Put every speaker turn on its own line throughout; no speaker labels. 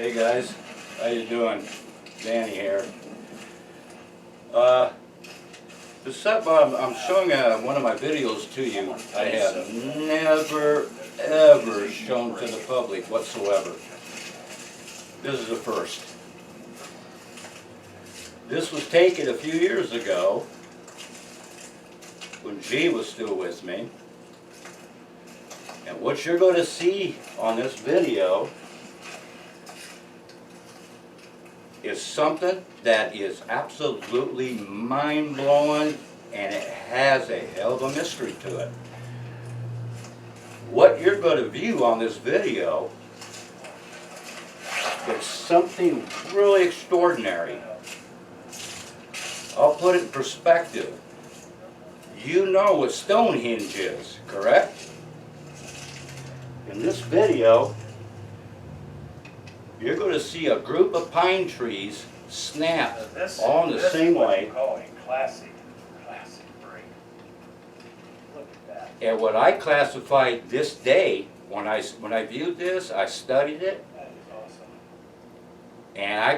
Hey guys, how you doing? Danny here. I'm showing one of my videos to you. I have never ever shown to the public whatsoever. This is the first. This was taken a few years ago when G was still with me. And what you're going to see on this video is something that is absolutely mind-blowing, and it has a hell of a mystery to it. What you're going to view on this video is something really extraordinary. I'll put it in perspective. You know what Stonehenge is, correct? In this video, you're going to see a group of pine trees snap all in the same way.
Classic break. Look at that.
And what I classified this day, when I viewed this, I studied it,
That is awesome.
and I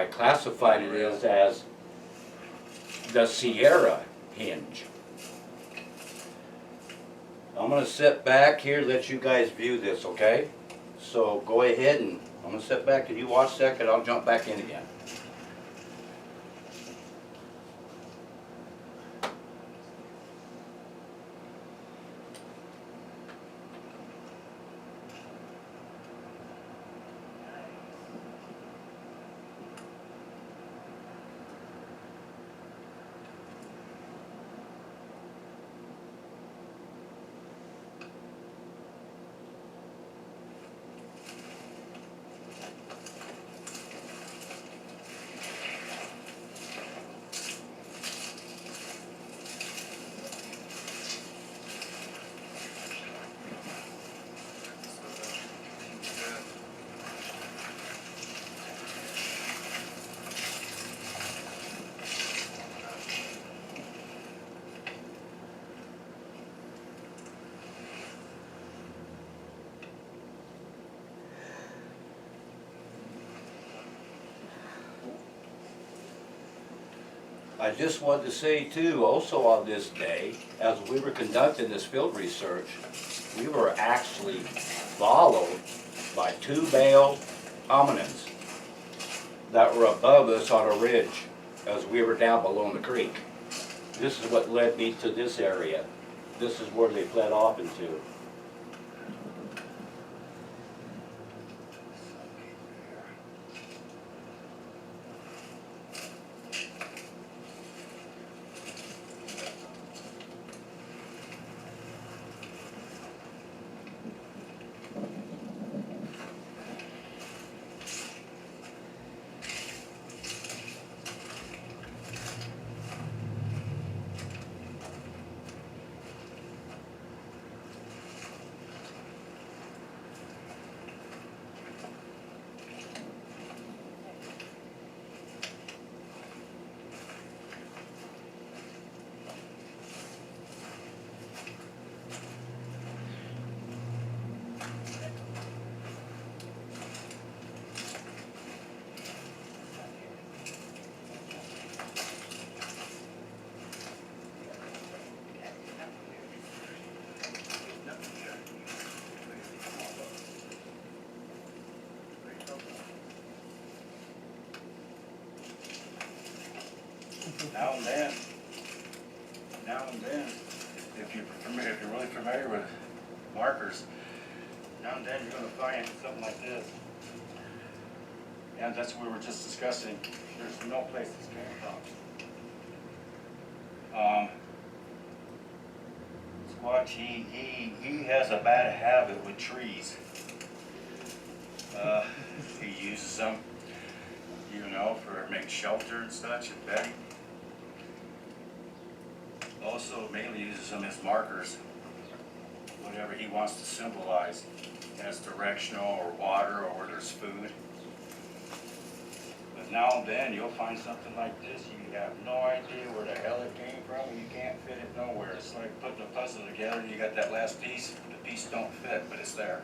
classified it as the Sierra Hinge. I'm going to sit back here, let you guys view this, okay? So go ahead, and I'm going to sit back and you watch a second, I'll jump back in again. I just wanted to say too, also on this day, as we were conducting this field research, we were actually followed by two male hominins that were above us on a ridge as we were down below in the creek. This is what led me to this area. This is where they fled off into. Now and then, if you're really familiar with markers, now and then you're going to find something like this. And that's what we were just discussing. There's no place this came from. Squatch, he has a bad habit with trees. He uses them, for make shelter and such and bedding. Also mainly uses them as markers, whatever he wants to symbolize as directional or water or where there's food. But now and then you'll find something like this, you have no idea where the hell it came from, and you can't fit it nowhere. It's like putting a puzzle together and you got that last piece, the piece don't fit, but it's there.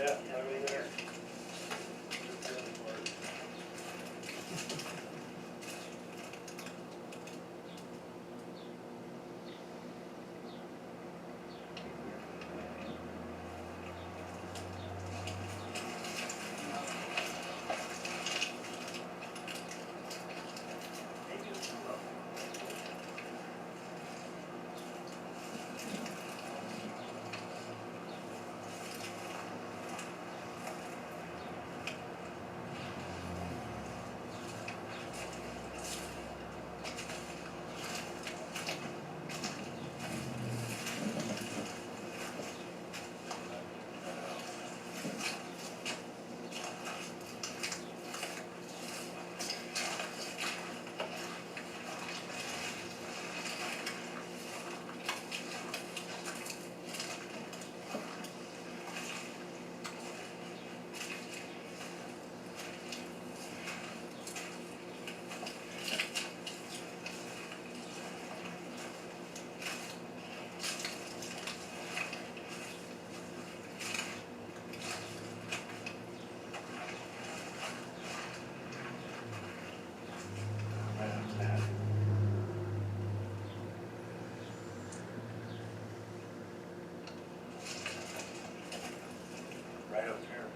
Yeah, over there. Right up here.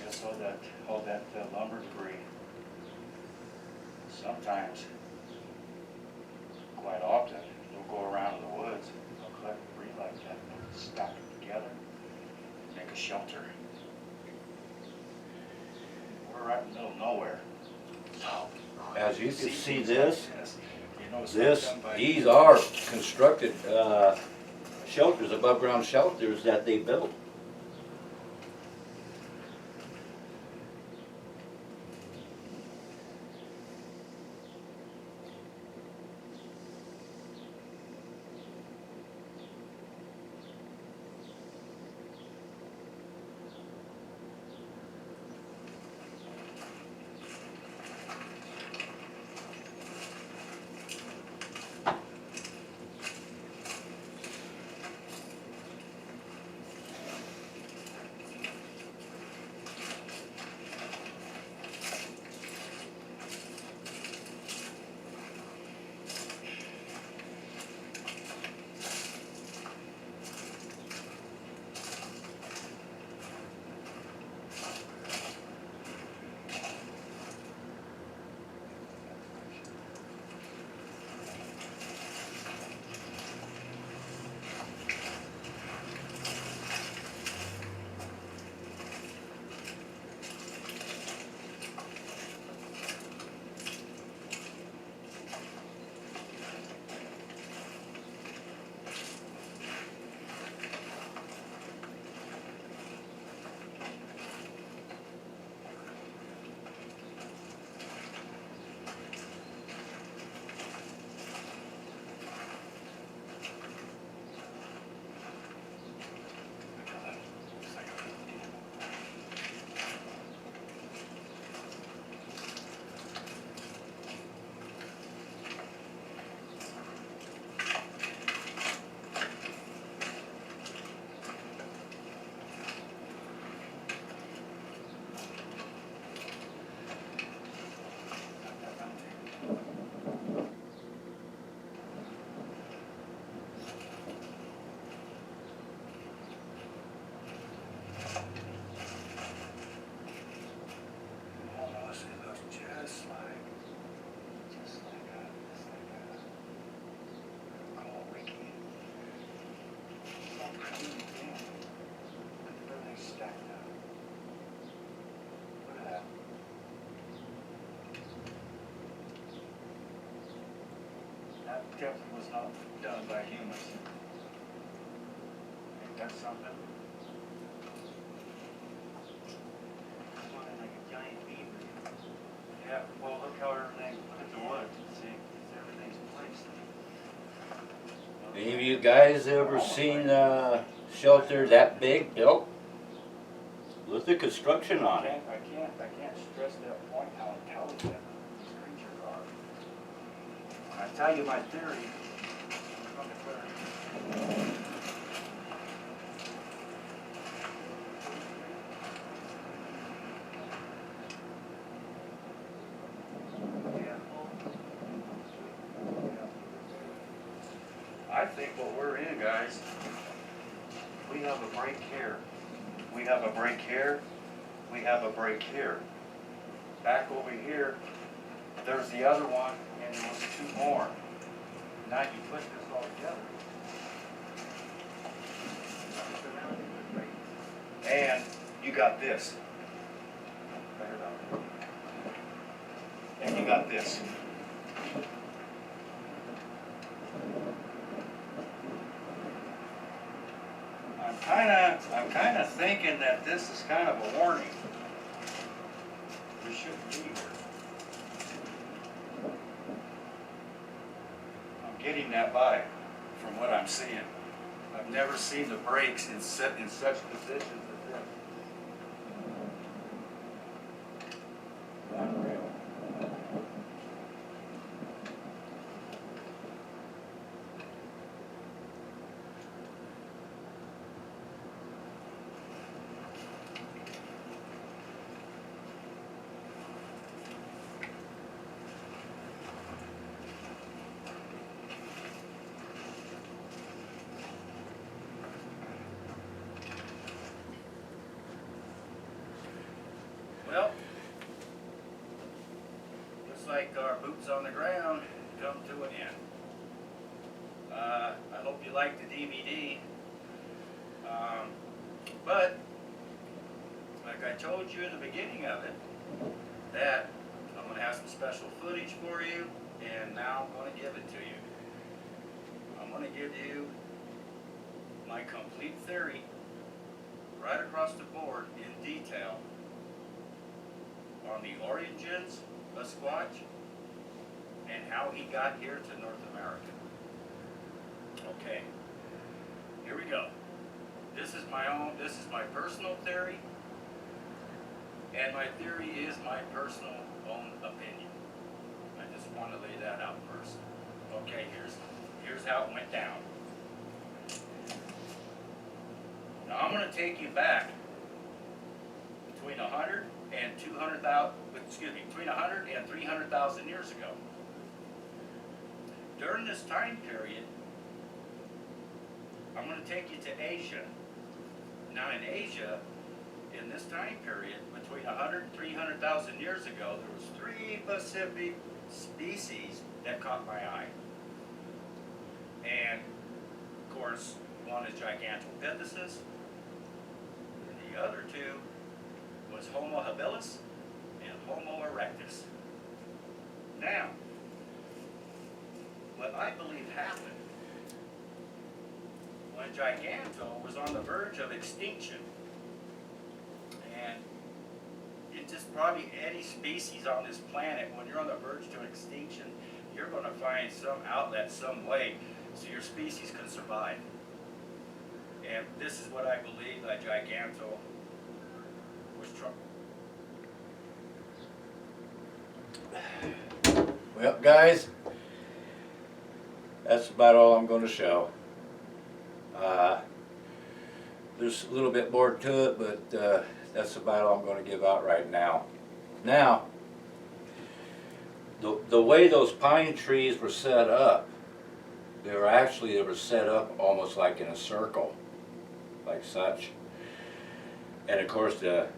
Just all that lumber debris. Sometimes, quite often, we'll go around in the woods, we'll collect debris like that, and we'll stack it together, make a shelter. We're right in the middle of nowhere. So,
As you can see
things
this,
like you know, it's not done by-
these are constructed shelters, above ground shelters that they built. That definitely was not done by humans. Ain't that something? Looking like a giant beaver. Yeah, well, look how everything, look at the wood, see, everything's placed. Any of you guys ever seen a shelter that big built with the construction on it?
I can't stress that point how intelligent these creatures are. When I tell you my theory, from the theory. I think what we're in, guys, we have a break here. We have a break here. We have a break here. Back over here, there's the other one, and there was two more. Now you put this all together. And you got this. And you got this. I'm kinda thinking that this is kind of a warning. We shouldn't be here. I'm getting that vibe from what I'm seeing. I've never seen the brakes in such positions as this. Unreal. Well, looks like our boots on the ground come to an end. I hope you like the DVD. But, like I told you in the beginning of it, that I'm going to have some special footage for you, and now I'm going to give it to you. I'm going to give you my complete theory, right across the board, in detail, on the origins of Squatch and how he got here to North America. Okay, here we go. This is my personal theory, and my theory is my personal own opinion. I just want to lay that out first. Okay, here's how it went down. Now I'm going to take you back between 100 and 200,000, between 100 and 300,000 years ago. During this time period, I'm going to take you to Asia. Now in Asia, in this time period, between 100 and 300,000 years ago, there was 3 Pacific species that caught my eye. And, of course, one is Gigantopithecus, and the other 2 was Homo habilis and Homo erectus. Now, what I believe happened when Giganto was on the verge of extinction, and it's just probably any species on this planet, when you're on the verge to extinction, you're going to find some outlet, some way, so your species can survive. And this is what I believe that Giganto was trying.
Well, guys, that's about all I'm going to show. There's a little bit more to it, but that's about all I'm going to give out right now. Now, the way those pine trees were set up, they were set up almost like in a circle, like such. And of course, the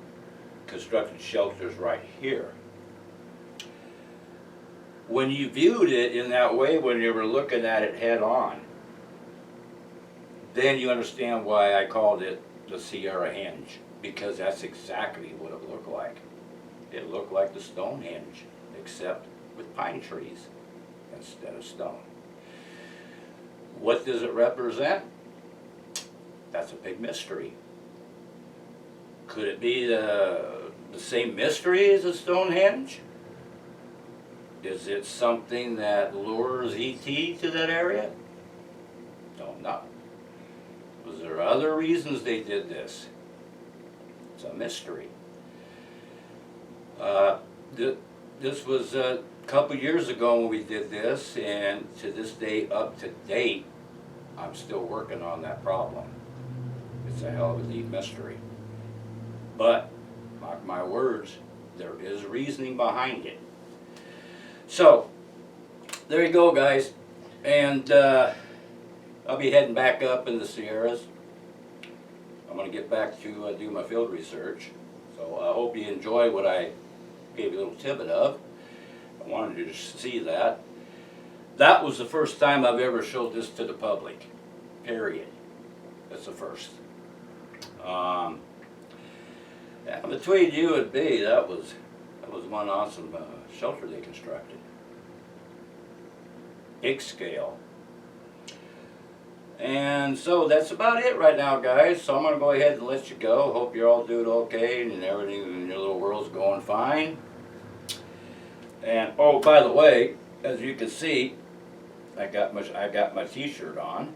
constructed shelters right here. When you viewed it in that way, when you were looking at it head on, then you understand why I called it the Sierra Hinge, because that's exactly what it looked like. It looked like the Stonehenge, except with pine trees instead of stone. What does it represent? That's a big mystery. Could it be the same mystery as a Stonehenge? Is it something that lures ET to that area? Don't know. Was there other reasons they did this? It's a mystery. This was a couple years ago when we did this, and to this day, up to date, I'm still working on that problem. It's a hell of a deep mystery. But, mark my words, there is reasoning behind it. So, there you go, guys. And I'll be heading back up in the Sierras. I'm gonna get back to do my field research. So I hope you enjoy what I gave you a little tidbit of. I wanted you to see that. That was the first time I've ever showed this to the public, period. That's the first. Yeah, between you and me, that was one awesome shelter they constructed. Big scale. And so that's about it right now, guys. So I'm going to go ahead and let you go. Hope you're all doing okay and everything in your little world's going fine. And oh, by the way, as you can see, I got my T-shirt on.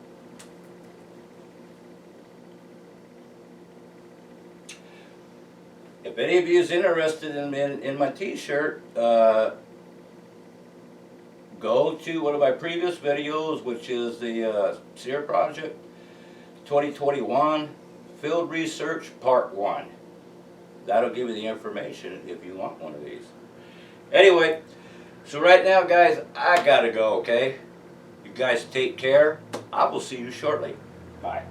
If any of you is interested in my T-shirt, go to one of my previous videos, which is the Sierra Project 2021 Field Research Part 1. That'll give you the information if you want one of these. Anyway, so right now, guys, I gotta go, okay? You guys take care. I will see you shortly. Bye.